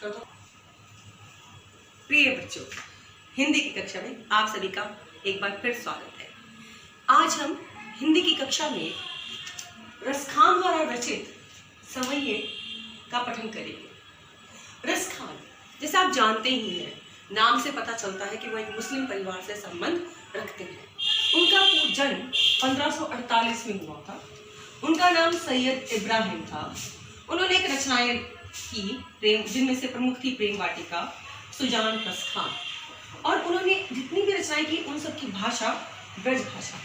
कर दो। प्रिय बच्चों, हिंदी की कक्षा में आप सभी का एक बार फिर स्वागत है। आज हम हिंदी की कक्षा में रसखान द्वारा रचित सवैये का पठन करेंगे। रसखान, जैसे आप जानते ही हैं, नाम से पता चलता है कि वह एक मुस्लिम परिवार से संबंध रखते हैं। उनका जन्म 1548 में हुआ था। उनका नाम सैयद इब्राहिम था। उन्होंने एक रचनाएं की प्रेम, जिनमें से प्रमुख थी प्रेम वाटिका, सुजान रसखान, और उन्होंने जितनी भी रचनाएं की उन सब की भाषा ब्रज भाषा।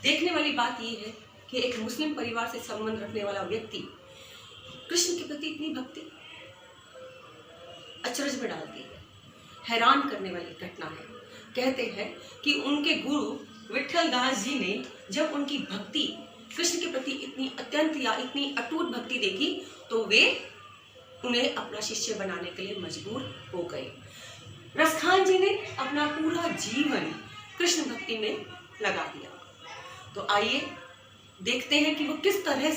देखने वाली बात यह है कि एक मुस्लिम परिवार से संबंध रखने वाला व्यक्ति कृष्ण के प्रति इतनी भक्ति अचरज में डालती है। हैरान करने वाली घटना है। कहते हैं कि उनके गुरु विठल दास जी ने जब उनकी भक्ति कृष्ण के प्रति इतनी अत्यंत या इतनी अटूट भक्ति देखी तो वे उन्हें अपना शिष्य बनाने के लिए मजबूर हो गए। रसखान जी ने अपना पूरा जीवन कृष्ण भक्ति में लगा दिया। तो आइए देखते हैं कि वो किस तरह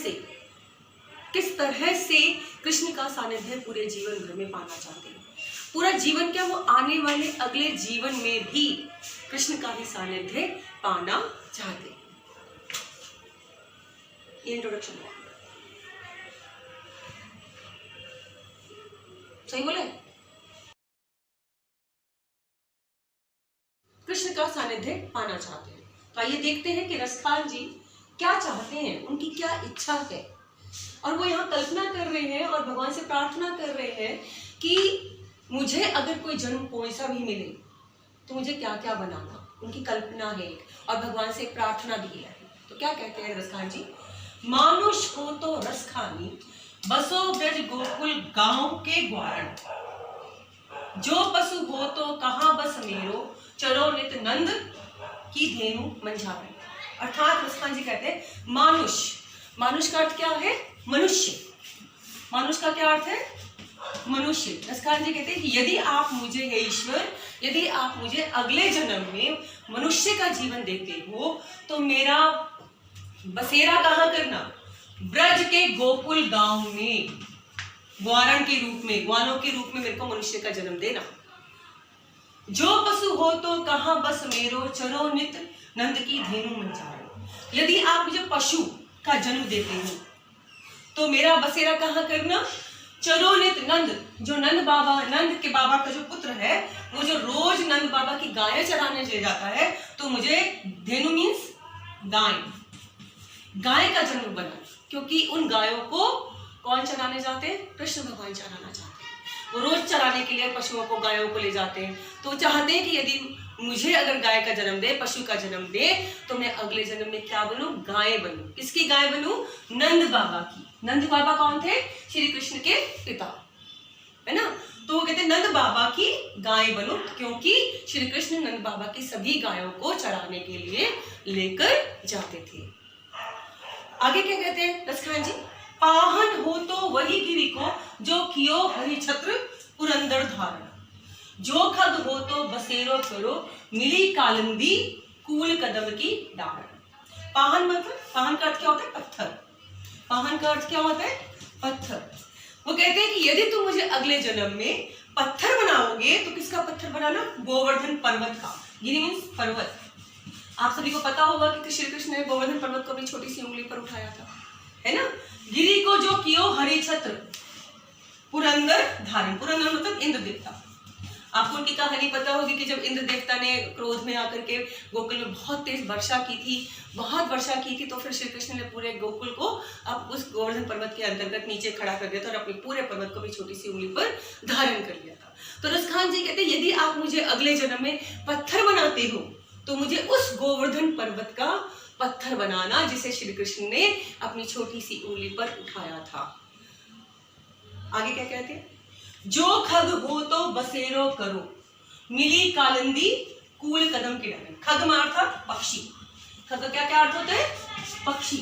से कृष्ण का सानिध्य पूरे जीवन भर में पाना चाहते हैं। पूरा जीवन क्या, वो आने वाले अगले जीवन में भी कृष्ण का ही सानिध्य पाना चाहते हैं। ये इंट्रोडक्शन है। सही बोले? कृष्ण का सानिध्य पाना चाहते हैं। तो आइए देखते हैं कि रसखान जी क्या चाहते हैं, उनकी क्या इच्छा है। और वो यहाँ कल्पना कर रहे हैं और भगवान से प्रार्थना कर रहे हैं कि मुझे अगर कोई जन्म कोई सा भी मिले तो मुझे क्या क्या बनाना, उनकी कल्पना है और भगवान से प्रार्थना भी है। तो क्या कहते हैं रसखान जी? मानुष हो तो रसखानी, बसो ब्रज गोकुल गांव के ग्वारण, जो पशु हो तो कहाँ बस मेरो, चलो नित नंद की धेनु मंझावन। अर्थात रसखान जी कहते हैं मानुष का अर्थ क्या है? मनुष्य। मानुष का क्या अर्थ है? मनुष्य। रसखान जी कहते हैं कि यदि आप मुझे, हे ईश्वर, यदि आप मुझे अगले जन्म में मनुष्य का जीवन देते हो तो मेरा बसेरा कहाँ करना? ब्रज के गोकुल गांव में, ग्वारण के रूप में, ग्वालों के रूप में मेरे को मनुष्य का जन्म देना। जो पशु हो तो कहाँ बस मेरो, चरो नित नंद की धेनु मंझावन। यदि आप मुझे पशु का जन्म देते हो तो मेरा बसेरा कहाँ करना? चरो नित नंद, जो नंद के बाबा का जो पुत्र है, वो जो रोज नंद बाबा की गायें चराने ले जाता है, तो मुझे धेनु मीन्स गाय का जन्म बना, क्योंकि उन गायों को कौन चराने जाते हैं? कृष्ण भगवान चराना चाहते हैं। वो रोज चराने के लिए पशुओं को, गायों को ले जाते हैं। तो चाहते हैं कि यदि मुझे अगर गाय का जन्म दे, पशु का जन्म दे, तो मैं अगले जन्म में क्या बनूं? गाय बनूं। किसकी गाय बनूं? नंद बाबा की। नंद बाबा कौन थे? श्री कृष्ण के पिता, है ना। तो वो कहते हैं नंद बाबा की गाय बनूं, क्योंकि श्री कृष्ण नंद बाबा की सभी गायों को चराने के लिए लेकर जाते थे। आगे क्या कहते हैं रसखान जी? पाहन हो तो वही गिरी को, जो कियो हरि छत्र पुरंदर धारण, जो खग हो तो बसेरो करो, मिली कालंदी कूल कदम की डारण। पाहन मतलब, पाहन का अर्थ क्या होता है? पत्थर। पाहन का अर्थ क्या होता है? पत्थर। वो कहते हैं कि यदि तुम मुझे अगले जन्म में पत्थर बनाओगे तो किसका पत्थर बनाना? गोवर्धन पर्वत का। गिरी मीन्स पर्वत। आप सभी को पता होगा कि श्री कृष्ण ने गोवर्धन पर्वत को अपनी छोटी सी उंगली पर उठाया था, है ना। गिरी को जो कियो हरि छत्र पुरंदर धारण, पुरंदर मतलब इंद्र देवता। आपको उनकी कहानी पता होगी कि जब इंद्र देवता ने क्रोध में आकर के गोकुल में बहुत तेज वर्षा की थी, तो फिर श्री कृष्ण ने पूरे गोकुल को अब उस गोवर्धन पर्वत के अंतर्गत नीचे खड़ा कर दिया था और अपने पूरे पर्वत को भी छोटी सी उंगली पर धारण कर लिया था। तो रसखान जी कहते हैं यदि आप मुझे अगले जन्म में पत्थर बनाते हो तो मुझे उस गोवर्धन पर्वत का पत्थर बनाना, जिसे श्री कृष्ण ने अपनी छोटी सी उंगली पर उठाया था। आगे क्या कहते हैं? जो खग हो तो बसेरो करो, मिली कालंदी कूल कदम के डालन। खग में अर्थात पक्षी। खग का क्या अर्थ होता है? पक्षी।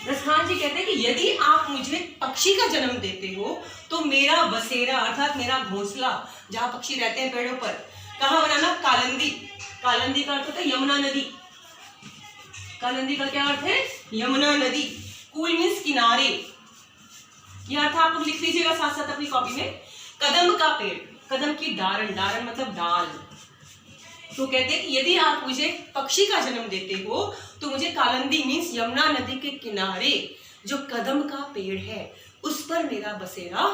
रसखान जी कहते हैं कि यदि आप मुझे पक्षी का जन्म देते हो तो मेरा बसेरा अर्थात मेरा घोंसला, जहां पक्षी रहते हैं पेड़ों पर, कहाँ बनाना? कालंदी। कालंदी का अर्थ होता है यमुना नदी। कालंदी का क्या अर्थ है? यमुना नदी। कूल मीन्स किनारे। यह अर्थ आप लोग लिख लीजिएगा साथ साथ अपनी कॉपी में कदम का पेड़, कदम की डारण, डारण मतलब डाल। तो कहते हैं कि यदि आप मुझे पक्षी का जन्म देते हो तो मुझे कालिंदी मीन्स यमुना नदी के किनारे जो कदम का पेड़ है उस पर मेरा बसेरा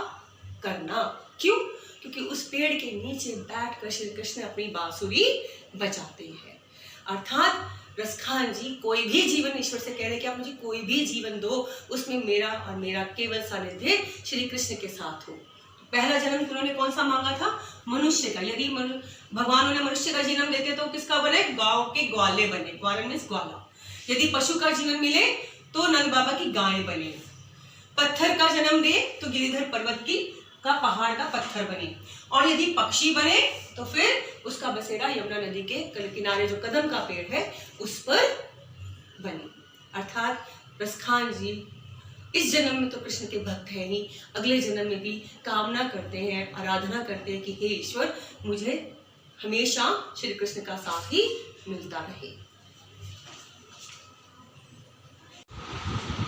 करना। क्यों? क्योंकि उस पेड़ के नीचे बैठकर श्री कृष्ण अपनी बांसुरी बजाते हैं। अर्थात रसखान जी कोई भी जीवन ईश्वर से कह रहे कि आप मुझे कोई भी जीवन दो, उसमें मेरा और मेरा केवल सानिध्य श्री कृष्ण के साथ हो। पहला जन्म उन्होंने कौन सा मांगा था? मनुष्य का। यदि भगवान उन्हें मनुष्य का जन्म देते तो किसका बने? गांव के ग्वाले बने। ग्वाले मीन्स ग्वाला। यदि पशु का जीवन मिले तो नंद बाबा की गाय बने। पत्थर का जन्म दे तो गिरिधर पर्वत की का पहाड़ का पत्थर बने। और यदि पक्षी बने तो फिर उसका बसेरा यमुना नदी के किनारे जो कदम का पेड़ है उस पर बने। अर्थात रसखान जी इस जन्म में तो कृष्ण के भक्त हैं ही, अगले जन्म में भी कामना करते हैं, आराधना करते हैं कि हे ईश्वर मुझे हमेशा श्री कृष्ण का साथ ही मिलता रहे।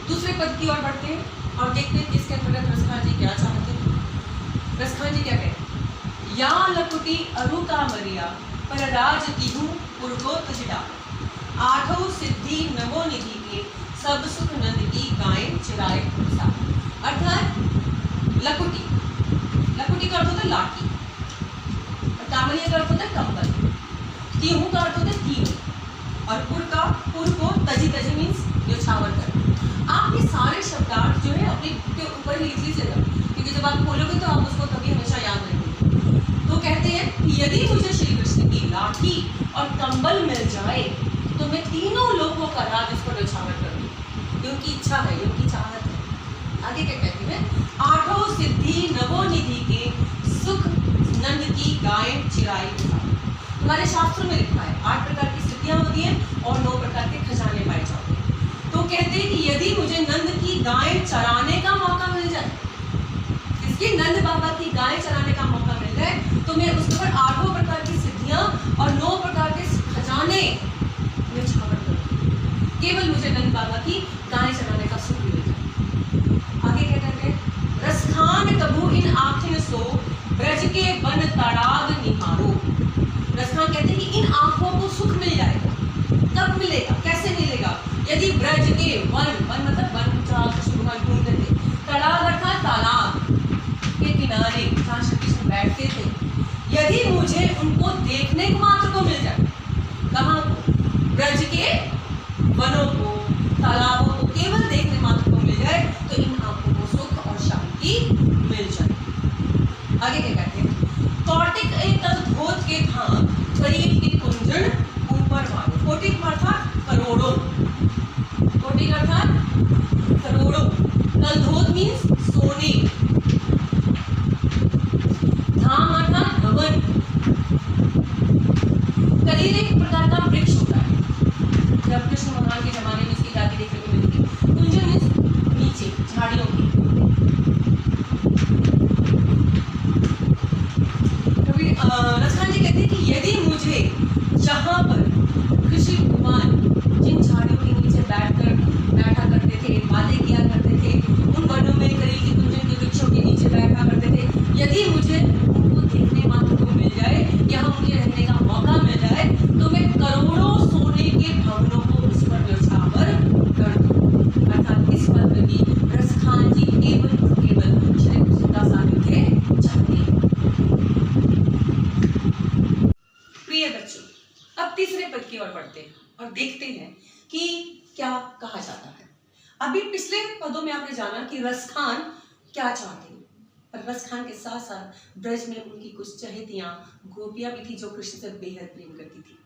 दूसरे पद की ओर बढ़ते हैं और देखते हैं कि इसके अंतर्गत रसखान जी क्या चाहते हैं। रसखान जी क्या कहते हैं? या लकुटी अरु का मरिया पर राज तिहु पुरको तुझडा, आठों सिद्धि नवो निधि के सब सुख नंद की गाय चिराए पुरसा। अर्थात लकुटी, लकुटी का अर्थ होता है लाठी, कामरिया का अर्थ होता है कंबल, तिहु का अर्थ होता है तीनों, और पुर को तजी तजी मीन्स न्योछावर कर। आप ये सारे शब्दार्थ जो है अपने के ऊपर लिख लीजिएगा, क्योंकि जब आप बोलोगे तो आप उसको कभी हमेशा याद रखेंगे। तो कहते हैं कि यदि मुझे श्री कृष्ण की लाठी और कंबल मिल जाए तो मैं तीनों लोगों का राज उसको न्योछावर करूँ। उनकी इच्छा है, उनकी चाहत है। आगे क्या कहते हैं? आठों सिद्धि नवो निधि के सुख नंद की गाय चिराई। हमारे शास्त्रों में लिखा है 8 प्रकार की सिद्धियां होती हैं और 9 प्रकार के खजाने पाए जाते हैं। तो कहते हैं कि यदि मुझे नंद की गाय चराने का मौका मिल जाए, इसके नंद बाबा की गाय चराने का मौका मिल जाए तो मैं उसके ऊपर 8 प्रकार की सिद्धियां और 9 प्रकार के खजाने में छावर करूं। केवल मुझे नंद बाबा की गाय चराने का सुख मिल जाए। आगे क्या कहते हैं? रसखान कबू इन आँखिन सो ब्रज के वन तड़ाग निहारो। रसखान कहते हैं कि इन आंखों को सुख मिल जाएगा। कब मिलेगा? कैसे मिलेगा? यदि ब्रज के वन, वन मतलब वन जहाँ कृष्ण भगवान घूमते थे, तड़ाग अर्थात तालाब के किनारे जहाँ श्री कृष्ण बैठते थे, यदि मुझे उनको देखने को मात्र को मिल जाए, कहाँ को? ब्रज के वनों को, तालाबों को केवल देखने मात्र को मिल जाए तो इन आंखों को सुख और शांति मिल जाए। आगे क्या कहते हैं? कौटिक एक अद्भुत के धाम शरीर की कुंजन ऊपर मारो। कौटिक अर्थात करोड़ों, कौटिक अर्थात करोड़ों, कलधोत मीन्स सोने, धाम अर्थात भवन। कलील एक प्रकार का वृक्ष होता है, जब कृष्ण भगवान के जमाने में इसकी जाति देखने को मिलती है। कुंजन मीन्स नीचे झाड़ियों की। रसखान जी कहते हैं कि यदि मुझे जहाँ पर कृष्ण भगवान जिन झाड़ियों के नीचे बैठा करते थे, बातें किया करते थे, उन वनों में करील की कुंजन के वृक्षों के नीचे बैठा करते थे, यदि मुझे उनको देखने मात्र को मिल जाए, यहाँ मुझे रहने का मौका मिल जाए तो मैं करोड़ों सोने के भवनों को उस पर न्योछावर कर दूं। अर्थात इस पद में भी रसखान जी केवल श्री कृष्ण का सानिध्य चाहते हैं। प्रिय बच्चों, अब तीसरे पद की ओर बढ़ते हैं और देखते हैं कि क्या कहा जाता है। अभी पिछले पदों में आपने जाना कि रसखान क्या चाहते हैं, पर रसखान के साथ साथ ब्रज में उनकी कुछ चहेतियां गोपियां भी थी जो कृष्ण से बेहद प्रेम करती थी।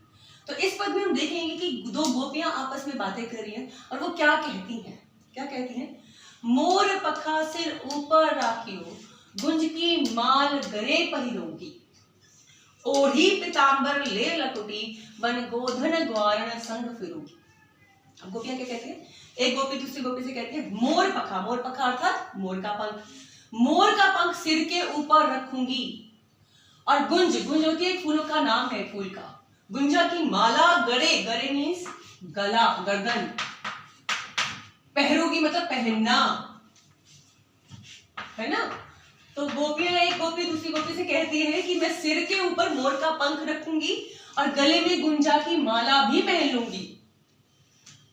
तो इस पद में हम देखेंगे कि 2 गोपियां आपस में बातें कर रही हैं और वो क्या कहती हैं। क्या कहती हैं? मोर पखा सिर ऊपर राखियो, गुंज की माल गरे पहिरोगी, ओढ़ी पीतांबर ले लकुटी, बन गोधन ग्वारण संग फिरूगी। अब गोपियां क्या कहती है? एक गोपी दूसरी गोपी से कहती है मोर पखा, मोर पखा अर्थात मोर का पंख, मोर का पंख सिर के ऊपर रखूंगी, और गुंज, गुंज होती है फूलों का नाम है, फूल का, गुंजा की माला गरे, गरे मीन्स गला, गर्दन, पहरोगी मतलब पहनना, है ना, तो गोपियां, एक गोपी दूसरी गोपी से कहती है कि मैं सिर के ऊपर मोर का पंख रखूंगी और गले में गुंजा की माला भी पहन लूंगी।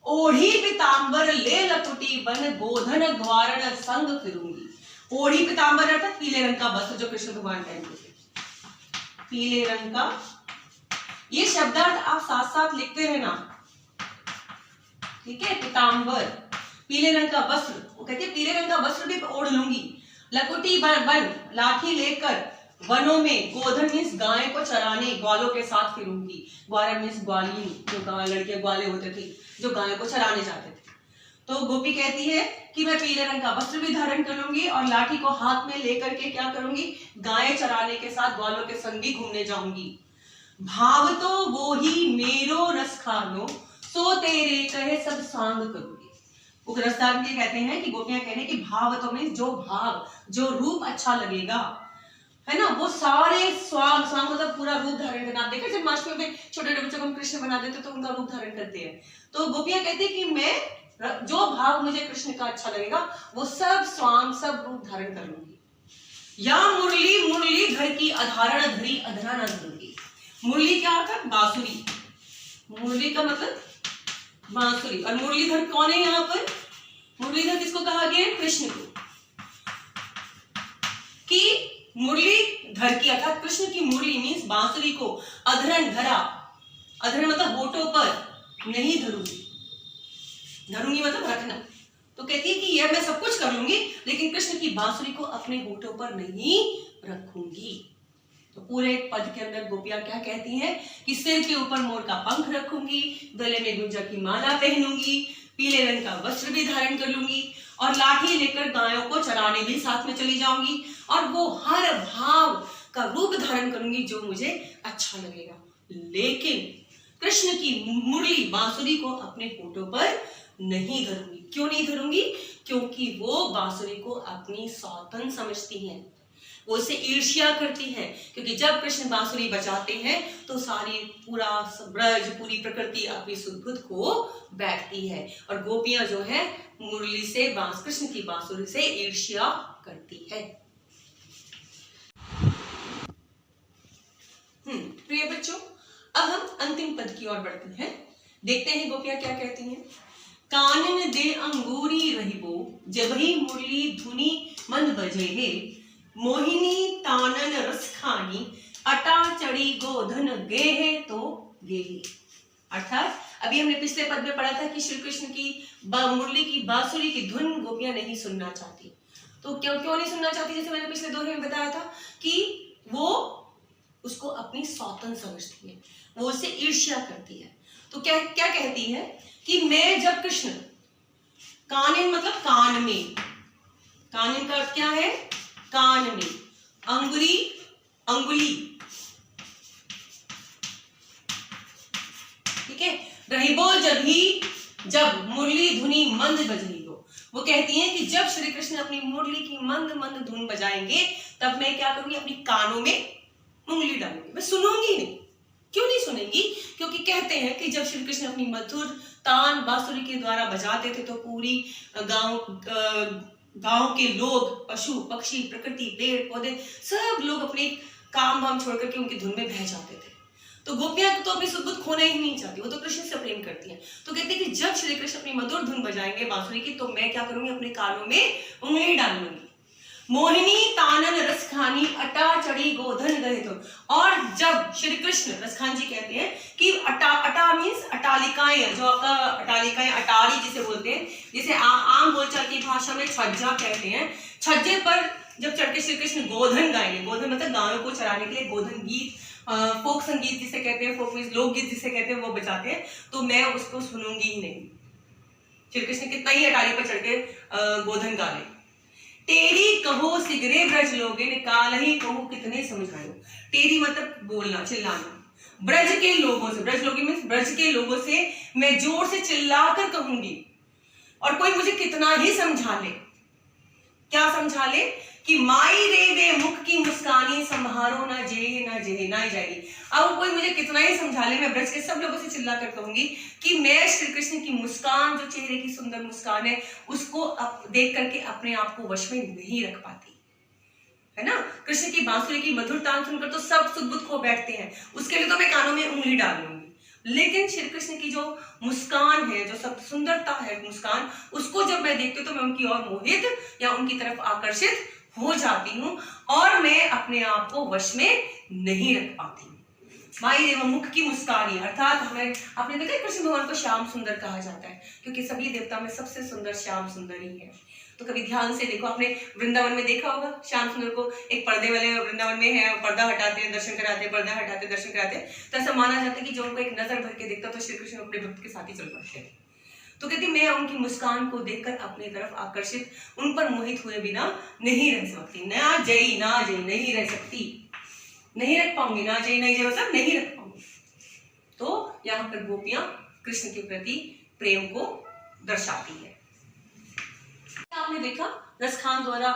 ओढ़ी पीतांबर ले लकुटी बन गोधन ग्वारण संग फिरूंगी। ओढ़ी पीतांबर अर्थात पीले रंग का वस्त्र जो कृष्ण भगवान पहनते थे, पीले रंग का। ये शब्दार्थ आप साथ साथ लिखते रहना, ठीक है। पीतांबर पीले रंग का वस्त्र, वो कहते हैं पीले रंग का वस्त्र भी ओढ़ लूंगी। लकुटी बन लाठी लेकर वनों में, गोधन मीन्स गाय को चराने, ग्वालों के साथ फिरूंगी। ग्वारा मीन्स ग्वालिन, जो लड़के ग्वाले होते थे जो गायों को चराने जाते थे। तो गोपी कहती है कि मैं पीले रंग का वस्त्र भी धारण कर लूंगी और लाठी को हाथ में लेकर के क्या करूंगी, गाय चराने के साथ ग्वालों के संग भी घूमने जाऊंगी। भाव तो वो ही मेरो रस खानो, सो तेरे कहे सब सांग करूंगी। वो रसदान के कहते हैं कि गोपियां कहने कि भाव तो मीन्स जो भाव, जो रूप अच्छा लगेगा, है ना, वो सारे स्वांग, स्वांग मतलब पूरा रूप धारण करना। आप देखा जन्माष्टमी में छोटे छोटे बच्चों को हम कृष्ण बना देते तो उनका रूप धारण करते हैं। तो गोपियां कहती है कि मैं जो भाव मुझे कृष्ण का अच्छा लगेगा वो सब स्वांग, सब रूप धारण कर लूंगी। या मुरली मुरली धर की अधारण धरी अधरा न धरूंगी। मुरली क्या होता है, बांसुरी। मुरली का मतलब बांसुरी। और मुरलीधर कौन है यहाँ पर, मुरलीधर किसको कहा गया है, कृष्ण को। कि मुरलीधर की अर्थात कृष्ण की मुरली मीन्स बांसुरी को अधरण धरा, अधरण मतलब होठों पर नहीं धरूंगी, धरूंगी मतलब रखना। तो कहती है कि यह मैं सब कुछ कर लूंगी लेकिन कृष्ण की बांसुरी को अपने होठों पर नहीं रखूंगी। तो पूरे पद के अंदर गोपियां क्या कहती हैं कि सिर के ऊपर मोर का पंख रखूंगी, गले में गुंजा की माला पहनूंगी, पीले रंग का वस्त्र भी धारण कर लूंगी और लाठी लेकर गायों को चराने भी साथ में चली जाऊंगी और वो हर भाव का रूप धारण करूंगी जो मुझे अच्छा लगेगा। लेकिन कृष्ण की मुरली बांसुरी को अपने होठों पर नहीं धरूंगी। क्यों नहीं धरूंगी, क्योंकि वो बांसुरी को अपनी सौतन समझती हैं, वो उसे ईर्ष्या करती है। क्योंकि जब कृष्ण बांसुरी बजाते हैं तो सारी पूरा ब्रज, पूरी प्रकृति अपनी सुध-बुध को बैठती है और गोपियां जो है मुरली से, कृष्ण की बांसुरी से ईर्ष्या करती है। प्रिय बच्चों, अब हम अंतिम पद की ओर बढ़ते हैं। देखते हैं गोपियां क्या कहती हैं। कानन दे अंगूरी रहिबो, जबहि मुरली धुनी मन बजे है, मोहिनी तानन रस खानी, अटा चढ़ी गोधन गेहे तो गेहे। अर्थात अभी हमने पिछले पद में पढ़ा था कि श्री कृष्ण की मुरली की बांसुरी की धुन गोपियां नहीं सुनना चाहती। तो क्यों नहीं सुनना चाहती, जैसे मैंने पिछले दोहे में बताया था कि वो उसको अपनी सौतन समझती है, वो उससे ईर्ष्या करती है। तो क्या क्या कहती है कि मैं जब कृष्ण, कानिन मतलब कान में, कानिन का अर्थ क्या है, कान में, अंगुरी अंगुली, ठीक है। रहिबो जब मुरली धुनी मंद बजनी हो, वो कहती हैं कि जब श्री कृष्ण अपनी मुरली की मंद मंद धुन बजाएंगे तब मैं क्या करूंगी, अपनी कानों में उंगली डालूंगी, मैं सुनूंगी नहीं। क्यों नहीं सुनेंगी, क्योंकि कहते हैं कि जब श्री कृष्ण अपनी मधुर तान बांसुरी के द्वारा बजाते थे तो पूरी गांव के लोग, पशु पक्षी, प्रकृति, पेड़ पौधे, सब लोग अपने काम वाम छोड़ करके उनकी धुन में बह जाते थे। तो गोपियां तो अपनी सुध-बुध खोना ही नहीं चाहती, वो तो कृष्ण से प्रेम करती हैं। तो कहते हैं कि जब श्री कृष्ण अपनी मधुर धुन बजाएंगे बांसुरी की तो मैं क्या करूंगी, अपने कानों में उंगली डाल लूंगी। मोहिनी तानन रसखानी, अटा चढ़ी गोधन गहे तो। और जब श्री कृष्ण, रसखान जी कहते हैं कि अटा मीन्स अटालिकाएं, जो आपका अटालिकाएं, अटारी जिसे बोलते हैं, जिसे आम बोलचाल की भाषा में छज्जा कहते हैं। छज्जे पर जब चढ़ के श्री कृष्ण गोधन गाएंगे, गोधन मतलब गायों को चराने के लिए गोधन गीत, फोक संगीत जिसे कहते हैं, फोक मीन्स लोकगीत जिसे कहते हैं, वो बजाते हैं, तो मैं उसको सुनूंगी ही नहीं। श्री कृष्ण कितना ही अटारी पर चढ़ के गोधन गा ले। तेरी कहो सिगरे ब्रज लोगे, काल ही कहो कितने समझायो। तेरी मतलब बोलना, चिल्लाना। ब्रज के लोगों से, ब्रज लोगे मीन्स ब्रज के लोगों से मैं जोर से चिल्लाकर कहूंगी और कोई मुझे कितना ही समझा ले। क्या समझा ले कि माई रे वे मुख की मुस्कानी, संभारो ना जेहे ना जेहे ना ही जाएगी। अब कोई मुझे कितना ही समझा ले, मैं ब्रज के सब लोगों से चिल्लाकर कहूंगी कि मैं श्री कृष्ण की मुस्कान, जो चेहरे की सुंदर मुस्कान है, उसको देख करके अपने आप को वश में नहीं रख पाती, है ना। कृष्ण की बांसुरी की मधुर तान सुनकर तो सब सुध बुध खो बैठते हैं, उसके लिए तो मैं कानों में उंगली डाल लूंगी। लेकिन श्री कृष्ण की जो मुस्कान है, जो सब सुंदरता है मुस्कान, उसको जब मैं देखती हूँ तो मैं उनकी ओर मोहित या उनकी तरफ आकर्षित हो जाती हूँ और मैं अपने आप को वश में नहीं रख पाती। माई देव मुख की मुस्कान, अर्थात हमें आपने देखा कृष्ण भगवान को श्याम सुंदर कहा जाता है क्योंकि सभी देवता में सबसे सुंदर श्याम सुंदर ही है। तो कभी ध्यान से देखो, आपने वृंदावन में देखा होगा श्याम सुंदर को, एक पर्दे वाले वृंदावन में है, पर्दा हटाते हैं दर्शन कराते, पर्दा हटाते दर्शन कराते, तो ऐसा माना जाता है कि जो उनको एक नजर भर के देखता तो श्री कृष्ण अपने भक्त के साथ ही चल पड़ते हैं। तो कहती मैं उनकी मुस्कान को देखकर अपनी तरफ आकर्षित, उन पर मोहित हुए बिना नहीं रह सकती। ना जई नहीं रह सकती, नहीं रख पाऊंगी। ना जई मतलब नहीं रख पाऊंगी। तो यहाँ पर गोपियां कृष्ण के प्रति प्रेम को दर्शाती है। आपने देखा रसखान द्वारा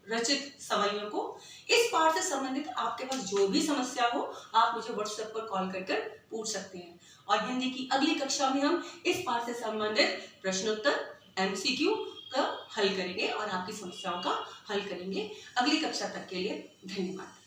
रचित सवाइयों को। इस पाठ से संबंधित आपके पास जो भी समस्या हो आप मुझे व्हाट्सएप पर कॉल कर पूछ सकते हैं। और हिंदी की अगली कक्षा में हम इस पाठ से संबंधित प्रश्नोत्तर एमसीक्यू का हल करेंगे और आपकी समस्याओं का हल करेंगे। अगली कक्षा तक के लिए धन्यवाद।